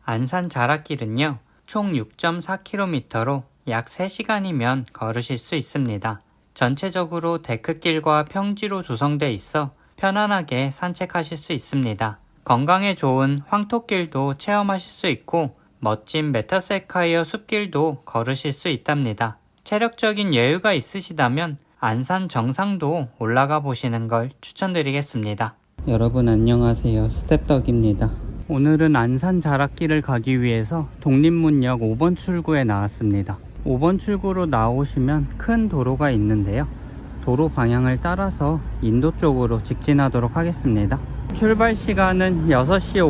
안산 자락길은요, 총 6.4km로 약 3시간이면 걸으실 수 있습니다. 전체적으로 데크길과 평지로 조성돼 있어 편안하게 산책하실 수 있습니다. 건강에 좋은 황토길도 체험하실 수 있고 멋진 메타세콰이어 숲길도 걸으실 수 있답니다. 체력적인 여유가 있으시다면 안산 정상도 올라가 보시는 걸 추천드리겠습니다. 여러분 안녕하세요. 스텝덕입니다. 오늘은 안산 자락길을 가기 위해서 독립문역 5번 출구에 나왔습니다. 5번 출구로 나오시면 큰 도로가 있는데요. 도로 방향을 따라서 인도 쪽으로 직진하도록 하겠습니다. 출발 시간은 6시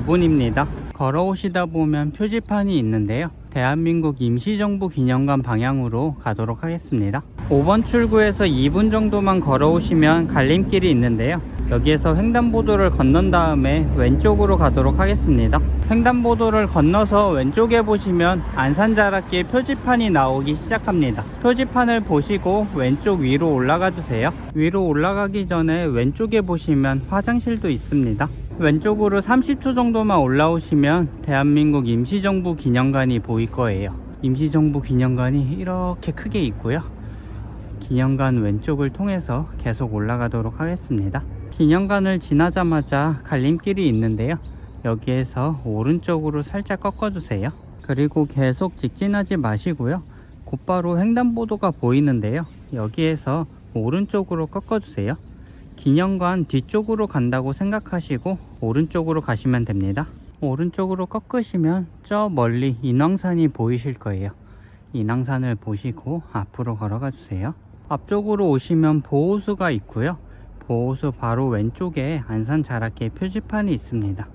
55분입니다. 걸어오시다 보면 표지판이 있는데요. 대한민국 임시정부 기념관 방향으로 가도록 하겠습니다. 5번 출구에서 2분 정도만 걸어오시면 갈림길이 있는데요. 여기에서 횡단보도를 건넌 다음에 왼쪽으로 가도록 하겠습니다. 횡단보도를 건너서 왼쪽에 보시면 안산자락길 표지판이 나오기 시작합니다. 표지판을 보시고 왼쪽 위로 올라가 주세요. 위로 올라가기 전에 왼쪽에 보시면 화장실도 있습니다. 왼쪽으로 30초 정도만 올라오시면 대한민국 임시정부 기념관이 보일 거예요. 임시정부 기념관이 이렇게 크게 있고요. 기념관 왼쪽을 통해서 계속 올라가도록 하겠습니다. 기념관을 지나자마자 갈림길이 있는데요. 여기에서 오른쪽으로 살짝 꺾어주세요. 그리고 계속 직진하지 마시고요. 곧바로 횡단보도가 보이는데요. 여기에서 오른쪽으로 꺾어주세요. 기념관 뒤쪽으로 간다고 생각하시고 오른쪽으로 가시면 됩니다. 오른쪽으로 꺾으시면 저 멀리 인왕산이 보이실 거예요. 인왕산을 보시고 앞으로 걸어가 주세요. 앞쪽으로 오시면 보호수가 있고요. 보호수 바로 왼쪽에 안산 자락길 표지판이 있습니다.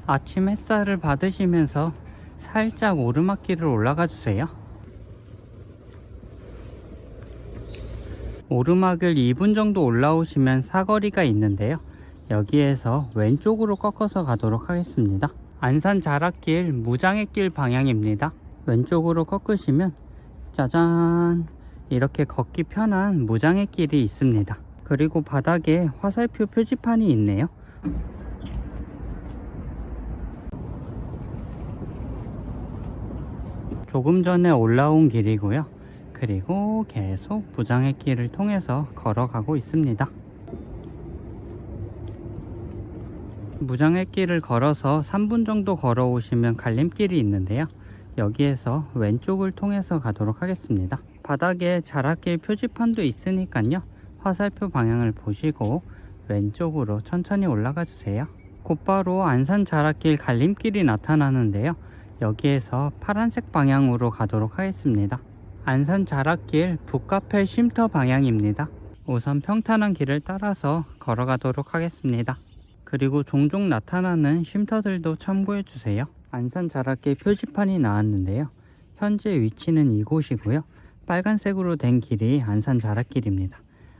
아침 햇살을 받으시면서 살짝 오르막길을 올라가 주세요. 오르막을 2분 정도 올라오시면 사거리가 있는데요. 여기에서 왼쪽으로 꺾어서 가도록 하겠습니다. 안산 자락길 무장의길 방향입니다. 왼쪽으로 꺾으시면 짜잔, 이렇게 걷기 편한 무장의길이 있습니다. 그리고 바닥에 화살표 표지판이 있네요. 조금 전에 올라온 길이고요. 그리고 계속 무장의길을 통해서 걸어가고 있습니다. 무장의길을 걸어서 3분 정도 걸어오시면 갈림길이 있는데요. 여기에서 왼쪽을 통해서 가도록 하겠습니다. 바닥에 자락길 표지판도 있으니까요. 화살표 방향을 보시고 왼쪽으로 천천히 올라가 주세요. 곧바로 안산 자락길 갈림길이 나타나는데요. 여기에서 파란색 방향으로 가도록 하겠습니다. 안산 자락길 북카페 쉼터 방향입니다. 우선 평탄한 길을 따라서 걸어가도록 하겠습니다. 그리고 종종 나타나는 쉼터들도 참고해 주세요. 안산 자락길 표지판이 나왔는데요. 현재 위치는 이곳이고요. 빨간색으로 된 길이 안산 자락길입니다.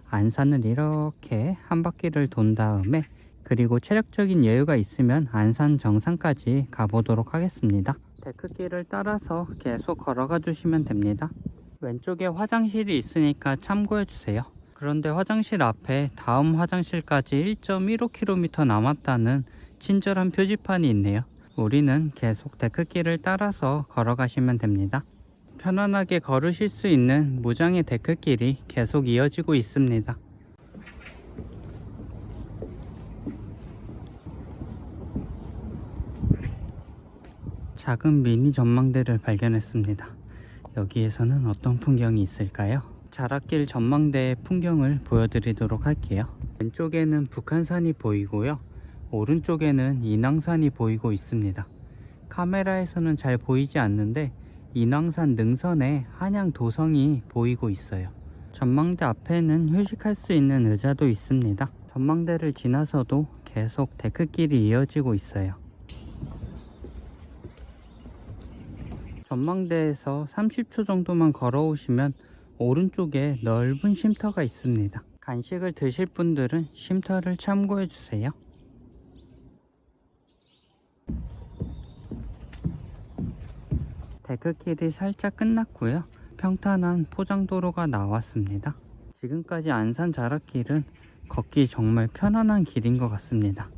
안산을 이렇게 한 바퀴를 돈 다음에 그리고 체력적인 여유가 있으면 안산 정상까지 가보도록 하겠습니다. 데크길을 따라서 계속 걸어가 주시면 됩니다. 왼쪽에 화장실이 있으니까 참고해 주세요. 그런데 화장실 앞에 다음 화장실까지 1.15km 남았다는 친절한 표지판이 있네요. 우리는 계속 데크길을 따라서 걸어가시면 됩니다. 편안하게 걸으실 수 있는 무장의 데크길이 계속 이어지고 있습니다. 작은 미니 전망대를 발견했습니다. 여기에서는 어떤 풍경이 있을까요? 자락길 전망대의 풍경을 보여드리도록 할게요. 왼쪽에는 북한산이 보이고요. 오른쪽에는 인왕산이 보이고 있습니다. 카메라에서는 잘 보이지 않는데 인왕산 능선에 한양 도성이 보이고 있어요. 전망대 앞에는 휴식할 수 있는 의자도 있습니다. 전망대를 지나서도 계속 데크길이 이어지고 있어요. 전망대에서 30초 정도만 걸어오시면 오른쪽에 넓은 쉼터가 있습니다. 간식을 드실 분들은 쉼터를 참고해 주세요. 데크길이 살짝 끝났고요. 평탄한 포장도로가 나왔습니다. 지금까지 안산 자락길은 걷기 정말 편안한 길인 것 같습니다.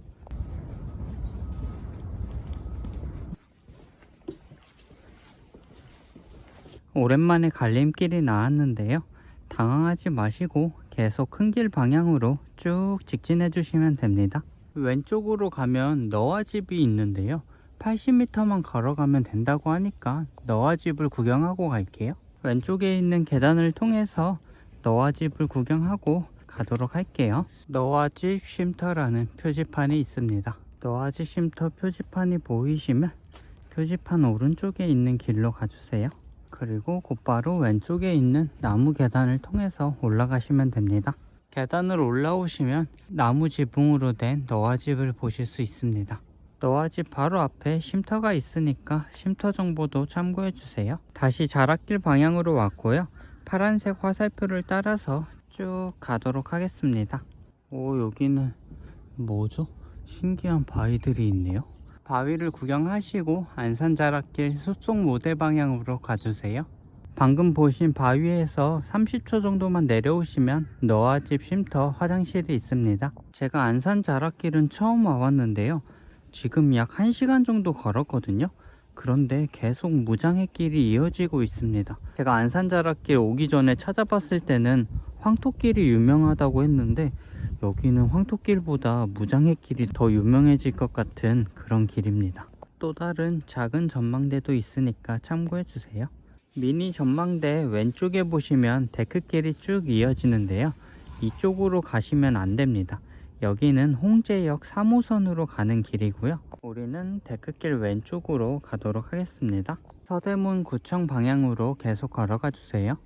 오랜만에 갈림길이 나왔는데요. 당황하지 마시고 계속 큰 길 방향으로 쭉 직진해 주시면 됩니다. 왼쪽으로 가면 너와 집이 있는데요. 80m만 걸어가면 된다고 하니까 너와 집을 구경하고 갈게요. 왼쪽에 있는 계단을 통해서 너와 집을 구경하고 가도록 할게요. 너와 집 쉼터라는 표지판이 있습니다. 너와 집 쉼터 표지판이 보이시면 표지판 오른쪽에 있는 길로 가주세요. 그리고 곧바로 왼쪽에 있는 나무 계단을 통해서 올라가시면 됩니다. 계단을 올라오시면 나무 지붕으로 된 너와 집을 보실 수 있습니다. 너와 집 바로 앞에 쉼터가 있으니까 쉼터 정보도 참고해 주세요. 다시 자락길 방향으로 왔고요. 파란색 화살표를 따라서 쭉 가도록 하겠습니다. 오, 여기는 뭐죠? 신기한 바위들이 있네요. 바위를 구경하시고 안산자락길 숲속 모델 방향으로 가주세요. 방금 보신 바위에서 30초 정도만 내려오시면 너와 집 쉼터 화장실이 있습니다. 제가 안산자락길은 처음 와봤는데요. 지금 약 1시간 정도 걸었거든요. 그런데 계속 무장의 길이 이어지고 있습니다. 제가 안산자락길 오기 전에 찾아봤을 때는 황토길이 유명하다고 했는데 여기는 황토길보다 무장의 길이 더 유명해질 것 같은 그런 길입니다. 또 다른 작은 전망대도 있으니까 참고해 주세요. 미니 전망대 왼쪽에 보시면 데크길이 쭉 이어지는데요. 이쪽으로 가시면 안 됩니다. 여기는 홍제역 3호선으로 가는 길이고요. 우리는 데크길 왼쪽으로 가도록 하겠습니다. 서대문 구청 방향으로 계속 걸어가 주세요.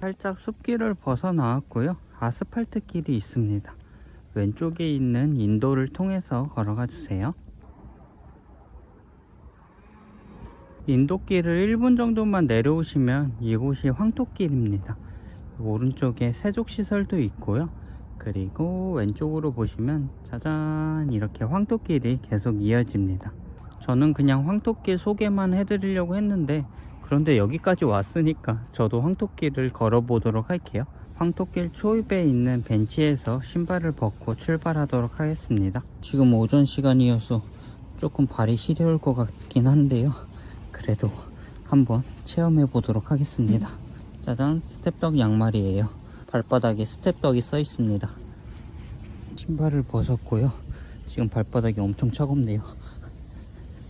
살짝 숲길을 벗어나왔고요. 아스팔트 길이 있습니다. 왼쪽에 있는 인도를 통해서 걸어가 주세요. 인도길을 1분 정도만 내려오시면 이곳이 황토길입니다. 오른쪽에 세족시설도 있고요. 그리고 왼쪽으로 보시면 짜잔, 이렇게 황토길이 계속 이어집니다. 저는 그냥 황토길 소개만 해드리려고 했는데 그런데 여기까지 왔으니까 저도 황토길을 걸어보도록 할게요. 황토길 초입에 있는 벤치에서 신발을 벗고 출발하도록 하겠습니다. 지금 오전 시간이어서 조금 발이 시려울 것 같긴 한데요. 그래도 한번 체험해 보도록 하겠습니다. 짜잔, 스텝덕 양말이에요. 발바닥에 스텝덕이 써 있습니다. 신발을 벗었고요. 지금 발바닥이 엄청 차갑네요.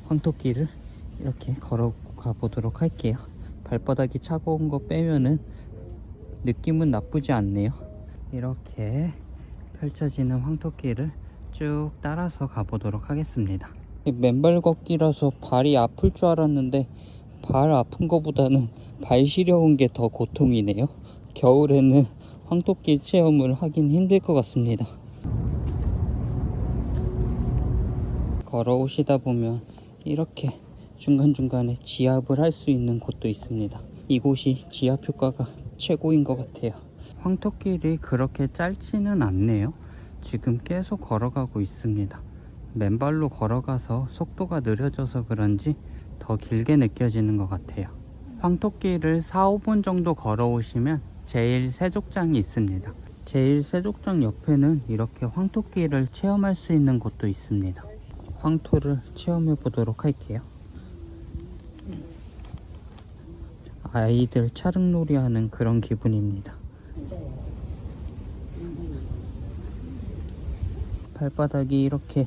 황토길을 이렇게 걸어가 보도록 할게요. 발바닥이 차가운 거 빼면은 느낌은 나쁘지 않네요. 이렇게 펼쳐지는 황토길을 쭉 따라서 가보도록 하겠습니다. 맨발 걷기라서 발이 아플 줄 알았는데 발 아픈 거보다는 발 시려운 게 더 고통이네요. 겨울에는 황토길 체험을 하긴 힘들 것 같습니다. 걸어오시다 보면 이렇게 중간중간에 지압을 할 수 있는 곳도 있습니다. 이곳이 지압 효과가 최고인 것 같아요. 황토길이 그렇게 짧지는 않네요. 지금 계속 걸어가고 있습니다. 맨발로 걸어가서 속도가 느려져서 그런지 더 길게 느껴지는 것 같아요. 황토길을 4, 5분 정도 걸어오시면 제1세족장이 있습니다. 제1세족장 옆에는 이렇게 황토길을 체험할 수 있는 곳도 있습니다. 황토를 체험해 보도록 할게요. 아이들 차릉놀이 하는 그런 기분입니다. 발바닥이 이렇게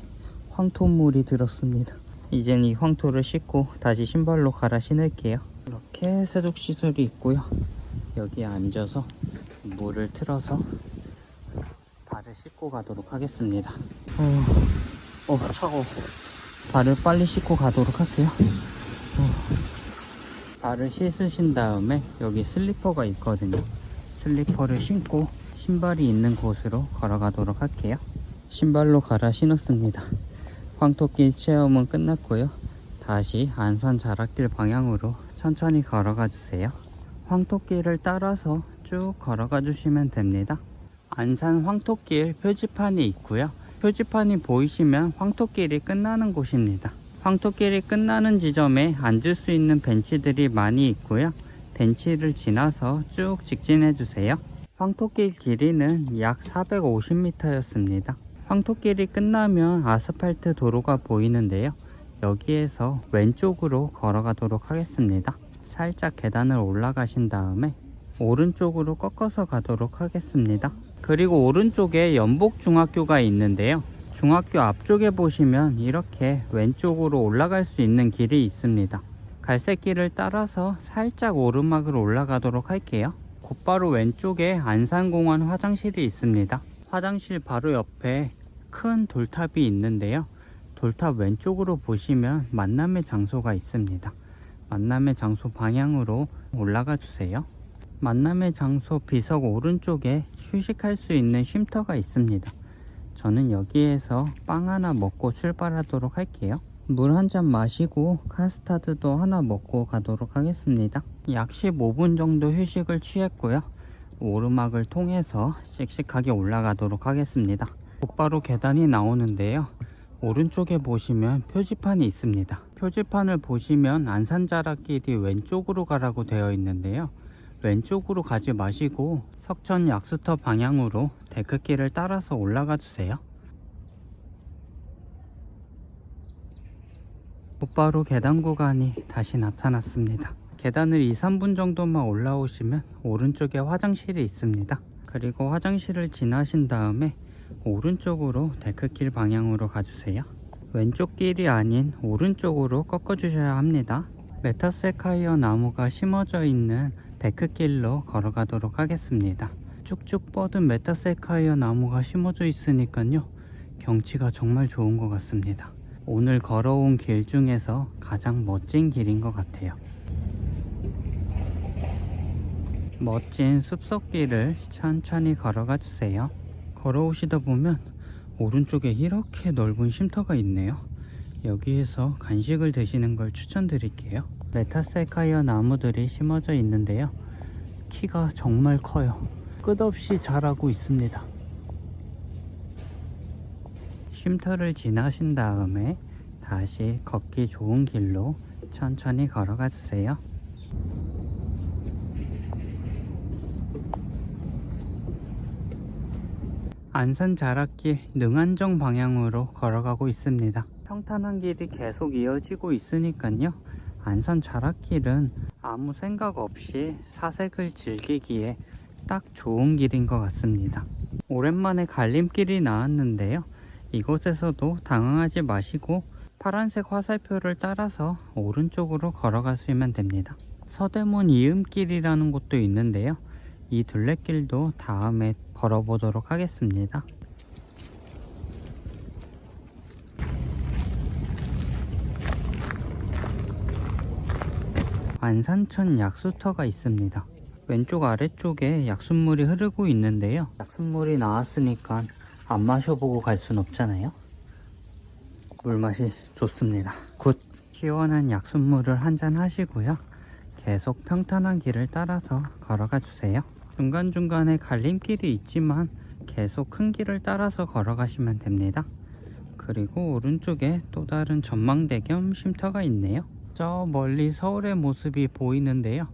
황토물이 들었습니다. 이젠 이 황토를 씻고 다시 신발로 갈아 신을게요. 이렇게 세족시설이 있고요. 여기에 앉아서 물을 틀어서 발을 씻고 가도록 하겠습니다. 차가워. 발을 빨리 씻고 가도록 할게요. 발을 씻으신 다음에 여기 슬리퍼가 있거든요. 슬리퍼를 신고 신발이 있는 곳으로 걸어가도록 할게요. 신발로 갈아 신었습니다. 황토길 체험은 끝났고요. 다시 안산 자락길 방향으로 천천히 걸어가 주세요. 황토길을 따라서 쭉 걸어가 주시면 됩니다. 안산 황토길 표지판이 있고요. 표지판이 보이시면 황토길이 끝나는 곳입니다. 황토길이 끝나는 지점에 앉을 수 있는 벤치들이 많이 있고요. 벤치를 지나서 쭉 직진해 주세요. 황토길 길이는 약 450m 였습니다. 황토길이 끝나면 아스팔트 도로가 보이는데요. 여기에서 왼쪽으로 걸어가도록 하겠습니다. 살짝 계단을 올라가신 다음에 오른쪽으로 꺾어서 가도록 하겠습니다. 그리고 오른쪽에 연복중학교가 있는데요. 중학교 앞쪽에 보시면 이렇게 왼쪽으로 올라갈 수 있는 길이 있습니다. 갈색 길을 따라서 살짝 오르막으로 올라가도록 할게요. 곧바로 왼쪽에 안산공원 화장실이 있습니다. 화장실 바로 옆에 큰 돌탑이 있는데요. 돌탑 왼쪽으로 보시면 만남의 장소가 있습니다. 만남의 장소 방향으로 올라가 주세요. 만남의 장소 비석 오른쪽에 휴식할 수 있는 쉼터가 있습니다. 저는 여기에서 빵 하나 먹고 출발하도록 할게요. 물 한 잔 마시고 카스타드도 하나 먹고 가도록 하겠습니다. 약 15분 정도 휴식을 취했고요. 오르막을 통해서 씩씩하게 올라가도록 하겠습니다. 곧바로 계단이 나오는데요. 오른쪽에 보시면 표지판이 있습니다. 표지판을 보시면 안산자락길이 왼쪽으로 가라고 되어 있는데요. 왼쪽으로 가지 마시고 석천 약수터 방향으로 데크길을 따라서 올라가 주세요. 곧바로 계단 구간이 다시 나타났습니다. 계단을 2-3분 정도만 올라오시면 오른쪽에 화장실이 있습니다. 그리고 화장실을 지나신 다음에 오른쪽으로 데크길 방향으로 가주세요. 왼쪽 길이 아닌 오른쪽으로 꺾어 주셔야 합니다. 메타세카이어 나무가 심어져 있는 데크길로 걸어가도록 하겠습니다. 쭉쭉 뻗은 메타세카이어 나무가 심어져 있으니까요, 경치가 정말 좋은 것 같습니다. 오늘 걸어온 길 중에서 가장 멋진 길인 것 같아요. 멋진 숲속길을 천천히 걸어가 주세요. 걸어오시다 보면 오른쪽에 이렇게 넓은 쉼터가 있네요. 여기에서 간식을 드시는 걸 추천드릴게요. 메타세카이어 나무들이 심어져 있는데요. 키가 정말 커요. 끝없이 자라고 있습니다. 쉼터를 지나신 다음에 다시 걷기 좋은 길로 천천히 걸어가 주세요. 안산자락길 능안정 방향으로 걸어가고 있습니다. 평탄한 길이 계속 이어지고 있으니까요, 안산자락길은 아무 생각 없이 사색을 즐기기에 딱 좋은 길인 것 같습니다. 오랜만에 갈림길이 나왔는데요, 이곳에서도 당황하지 마시고 파란색 화살표를 따라서 오른쪽으로 걸어가시면 됩니다. 서대문 이음길이라는 곳도 있는데요, 이 둘레길도 다음에 걸어보도록 하겠습니다. 안산천 약수터가 있습니다. 왼쪽 아래쪽에 약수물이 흐르고 있는데요, 약수물이 나왔으니까 안 마셔보고 갈 순 없잖아요. 물맛이 좋습니다. 굿! 시원한 약수물을 한잔 하시고요, 계속 평탄한 길을 따라서 걸어가 주세요. 중간중간에 갈림길이 있지만 계속 큰 길을 따라서 걸어가시면 됩니다. 그리고 오른쪽에 또 다른 전망대 겸 쉼터가 있네요. 저 멀리 서울의 모습이 보이는데요,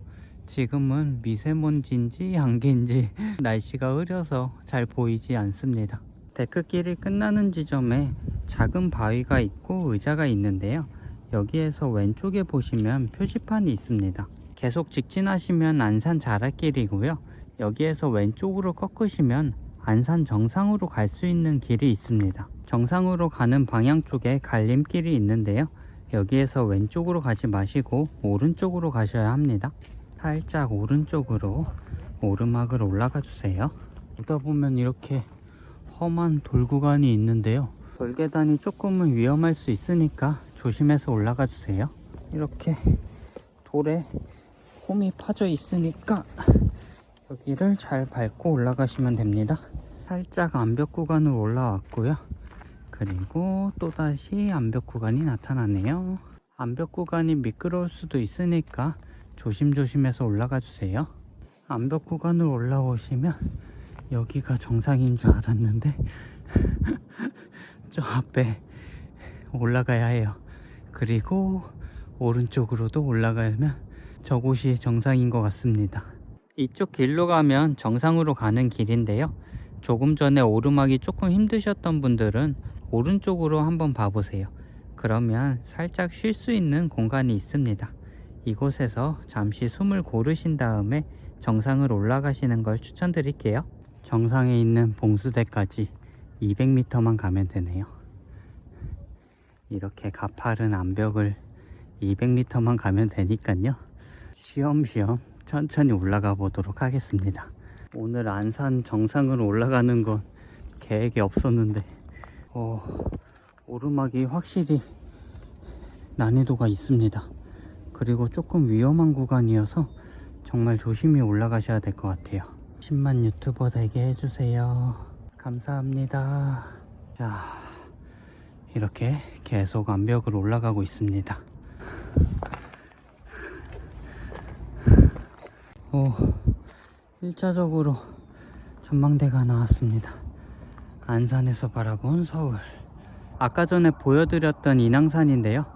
지금은 미세먼지인지 안개인지 날씨가 흐려서 잘 보이지 않습니다. 데크길이 끝나는 지점에 작은 바위가 있고 의자가 있는데요, 여기에서 왼쪽에 보시면 표지판이 있습니다. 계속 직진하시면 안산 자락길이고요, 여기에서 왼쪽으로 꺾으시면 안산 정상으로 갈 수 있는 길이 있습니다. 정상으로 가는 방향 쪽에 갈림길이 있는데요, 여기에서 왼쪽으로 가지 마시고 오른쪽으로 가셔야 합니다. 살짝 오른쪽으로 오르막을 올라가 주세요. 오다 보면 이렇게 험한 돌 구간이 있는데요, 돌계단이 조금은 위험할 수 있으니까 조심해서 올라가 주세요. 이렇게 돌에 홈이 파져 있으니까 여기를 잘 밟고 올라가시면 됩니다. 살짝 암벽 구간으로 올라왔고요, 그리고 또다시 암벽 구간이 나타나네요. 암벽 구간이 미끄러울 수도 있으니까 조심조심해서 올라가 주세요. 암벽 구간으로 올라오시면 여기가 정상인 줄 알았는데 저 앞에 올라가야 해요. 그리고 오른쪽으로도 올라가면 저곳이 정상인 것 같습니다. 이쪽 길로 가면 정상으로 가는 길인데요, 조금 전에 오르막이 조금 힘드셨던 분들은 오른쪽으로 한번 봐보세요. 그러면 살짝 쉴 수 있는 공간이 있습니다. 이곳에서 잠시 숨을 고르신 다음에 정상을 올라가시는 걸 추천드릴게요. 정상에 있는 봉수대까지 200m만 가면 되네요. 이렇게 가파른 암벽을 200m만 가면 되니까요. 쉬엄쉬엄 천천히 올라가 보도록 하겠습니다. 오늘 안산 정상으로 올라가는 건 계획이 없었는데 오르막이 확실히 난이도가 있습니다. 그리고 조금 위험한 구간이어서 정말 조심히 올라가셔야 될 것 같아요. 10만 유튜버 되게 해주세요. 감사합니다. 자, 이렇게 계속 암벽을 올라가고 있습니다. 1차적으로 전망대가 나왔습니다. 안산에서 바라본 서울. 아까 전에 보여드렸던 인왕산인데요,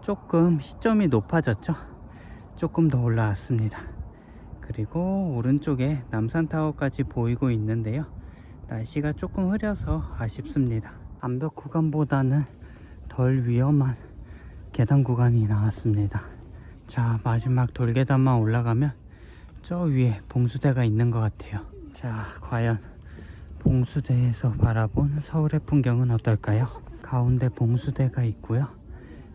조금 시점이 높아졌죠. 조금 더 올라왔습니다. 그리고 오른쪽에 남산타워까지 보이고 있는데요, 날씨가 조금 흐려서 아쉽습니다. 암벽 구간보다는 덜 위험한 계단 구간이 나왔습니다. 자, 마지막 돌계단만 올라가면 저 위에 봉수대가 있는 것 같아요. 자, 과연 봉수대에서 바라본 서울의 풍경은 어떨까요? 가운데 봉수대가 있고요,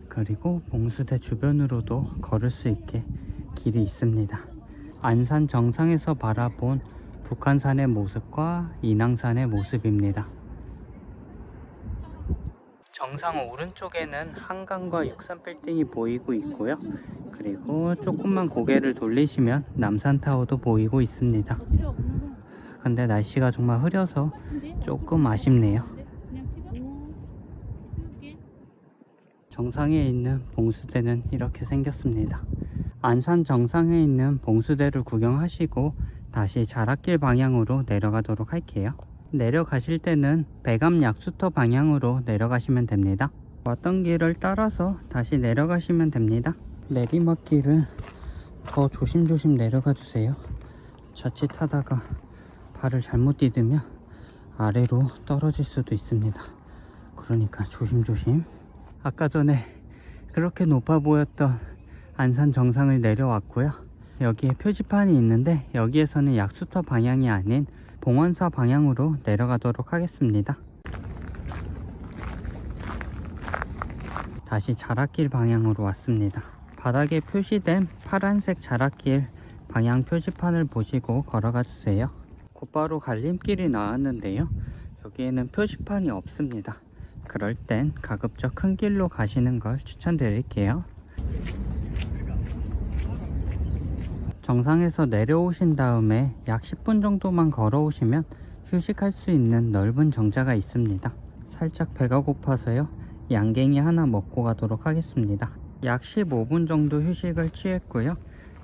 그리고 봉수대 주변으로도 걸을 수 있게 길이 있습니다. 안산 정상에서 바라본 북한산의 모습과 인왕산의 모습입니다. 정상 오른쪽에는 한강과 63빌딩이 보이고 있고요, 그리고 조금만 고개를 돌리시면 남산타워도 보이고 있습니다. 근데 날씨가 정말 흐려서 조금 아쉽네요. 정상에 있는 봉수대는 이렇게 생겼습니다. 안산 정상에 있는 봉수대를 구경하시고 다시 자락길 방향으로 내려가도록 할게요. 내려가실 때는 배감 약수터 방향으로 내려가시면 됩니다. 왔던 길을 따라서 다시 내려가시면 됩니다. 내리막길은 더 조심조심 내려가 주세요. 자칫하다가 발을 잘못 디디면 아래로 떨어질 수도 있습니다. 그러니까 조심조심. 아까 전에 그렇게 높아 보였던 안산 정상을 내려왔고요. 여기에 표지판이 있는데 여기에서는 약수터 방향이 아닌 봉원사 방향으로 내려가도록 하겠습니다. 다시 자락길 방향으로 왔습니다. 바닥에 표시된 파란색 자락길 방향 표지판을 보시고 걸어가 주세요. 곧바로 갈림길이 나왔는데요, 여기에는 표지판이 없습니다. 그럴 땐 가급적 큰 길로 가시는 걸 추천드릴게요. 정상에서 내려오신 다음에 약 10분 정도만 걸어오시면 휴식할 수 있는 넓은 정자가 있습니다. 살짝 배가 고파서요, 양갱이 하나 먹고 가도록 하겠습니다. 약 15분 정도 휴식을 취했고요,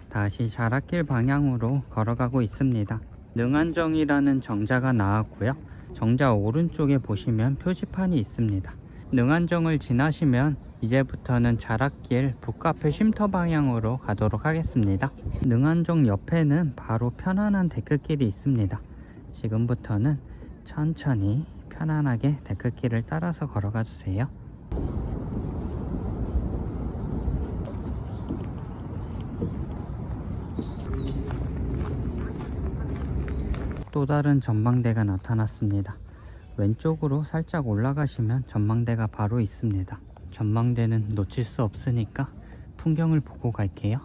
다시 자락길 방향으로 걸어가고 있습니다. 능안정이라는 정자가 나왔고요, 정자 오른쪽에 보시면 표지판이 있습니다. 능안정을 지나시면 이제부터는 자락길 북카페 쉼터 방향으로 가도록 하겠습니다. 능안정 옆에는 바로 편안한 데크길이 있습니다. 지금부터는 천천히 편안하게 데크길을 따라서 걸어가 주세요. 또 다른 전망대가 나타났습니다. 왼쪽으로 살짝 올라가시면 전망대가 바로 있습니다. 전망대는 놓칠 수 없으니까 풍경을 보고 갈게요.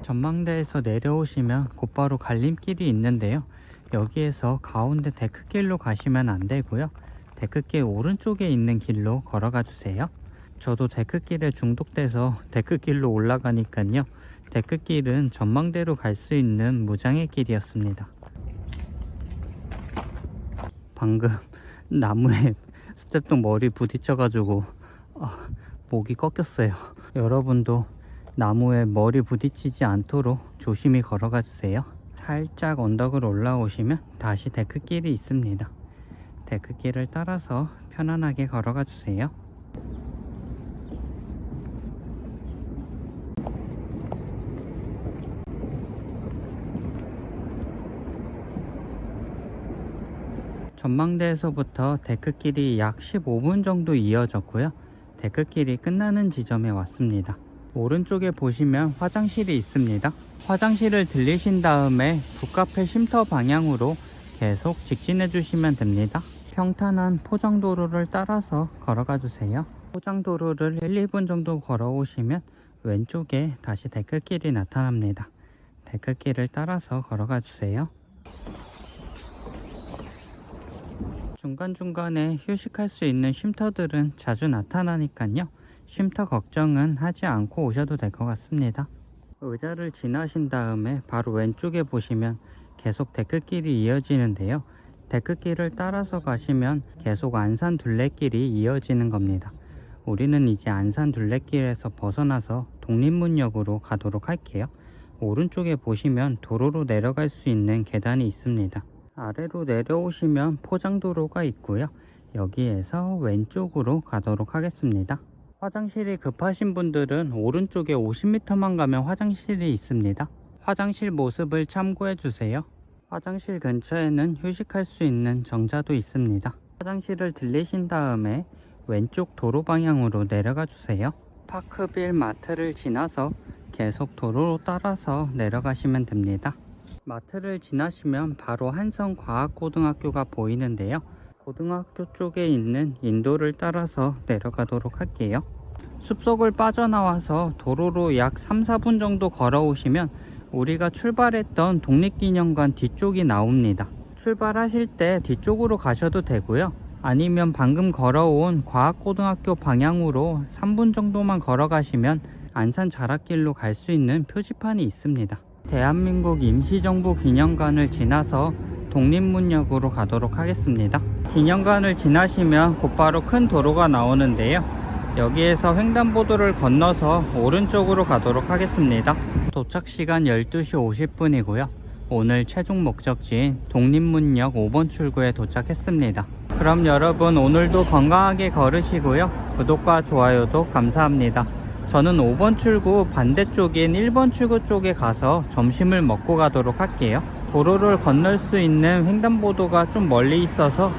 전망대에서 내려오시면 곧바로 갈림길이 있는데요, 여기에서 가운데 데크길로 가시면 안 되고요, 데크길 오른쪽에 있는 길로 걸어가 주세요. 저도 데크길에 중독돼서 데크길로 올라가니까요, 데크길은 전망대로 갈 수 있는 무장의 길이었습니다. 방금 나무에 스텝동 머리 부딪혀가지고 목이 꺾였어요. 여러분도 나무에 머리 부딪히지 않도록 조심히 걸어가 주세요. 살짝 언덕을 올라오시면 다시 데크길이 있습니다. 데크길을 따라서 편안하게 걸어가 주세요. 전망대에서부터 데크길이 약 15분 정도 이어졌고요. 데크길이 끝나는 지점에 왔습니다. 오른쪽에 보시면 화장실이 있습니다. 화장실을 들리신 다음에 북카페 쉼터 방향으로 계속 직진해 주시면 됩니다. 평탄한 포장도로를 따라서 걸어가 주세요. 포장도로를 1, 2분 정도 걸어오시면 왼쪽에 다시 데크길이 나타납니다. 데크길을 따라서 걸어가 주세요. 중간중간에 휴식할 수 있는 쉼터들은 자주 나타나니까요. 쉼터 걱정은 하지 않고 오셔도 될 것 같습니다. 의자를 지나신 다음에 바로 왼쪽에 보시면 계속 데크길이 이어지는데요. 데크길을 따라서 가시면 계속 안산 둘레길이 이어지는 겁니다. 우리는 이제 안산 둘레길에서 벗어나서 독립문역으로 가도록 할게요. 오른쪽에 보시면 도로로 내려갈 수 있는 계단이 있습니다. 아래로 내려오시면 포장도로가 있고요. 여기에서 왼쪽으로 가도록 하겠습니다. 화장실이 급하신 분들은 오른쪽에 50m만 가면 화장실이 있습니다. 화장실 모습을 참고해 주세요. 화장실 근처에는 휴식할 수 있는 정자도 있습니다. 화장실을 들리신 다음에 왼쪽 도로 방향으로 내려가 주세요. 파크빌 마트를 지나서 계속 도로로 따라서 내려가시면 됩니다. 마트를 지나시면 바로 한성과학고등학교가 보이는데요. 고등학교 쪽에 있는 인도를 따라서 내려가도록 할게요. 숲속을 빠져나와서 도로로 약 3, 4분 정도 걸어오시면 우리가 출발했던 독립기념관 뒤쪽이 나옵니다. 출발하실 때 뒤쪽으로 가셔도 되고요. 아니면 방금 걸어온 과학고등학교 방향으로 3분 정도만 걸어가시면 안산 자락길로 갈 수 있는 표지판이 있습니다. 대한민국 임시정부 기념관을 지나서 독립문역으로 가도록 하겠습니다. 기념관을 지나시면 곧바로 큰 도로가 나오는데요. 여기에서 횡단보도를 건너서 오른쪽으로 가도록 하겠습니다. 도착 시간 12시 50분이고요. 오늘 최종 목적지인 독립문역 5번 출구에 도착했습니다. 그럼 여러분 오늘도 건강하게 걸으시고요. 구독과 좋아요도 감사합니다. 저는 5번 출구 반대쪽인 1번 출구 쪽에 가서 점심을 먹고 가도록 할게요. 도로를 건널 수 있는 횡단보도가 좀 멀리 있어서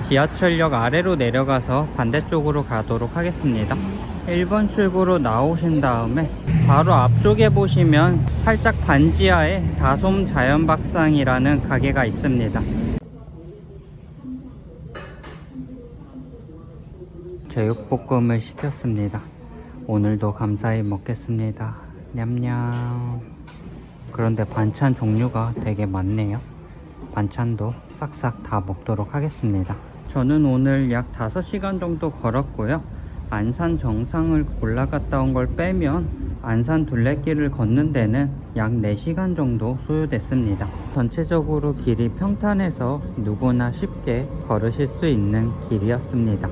지하철역 아래로 내려가서 반대쪽으로 가도록 하겠습니다. 1번 출구로 나오신 다음에 바로 앞쪽에 보시면 살짝 반지하에 다솜 자연박상이라는 가게가 있습니다. 제육볶음을 시켰습니다. 오늘도 감사히 먹겠습니다. 냠냠. 그런데 반찬 종류가 되게 많네요. 반찬도 싹싹 다 먹도록 하겠습니다. 저는 오늘 약 5시간 정도 걸었고요. 안산 정상을 올라갔다 온 걸 빼면 안산 둘레길을 걷는 데는 약 4시간 정도 소요됐습니다. 전체적으로 길이 평탄해서 누구나 쉽게 걸으실 수 있는 길이었습니다.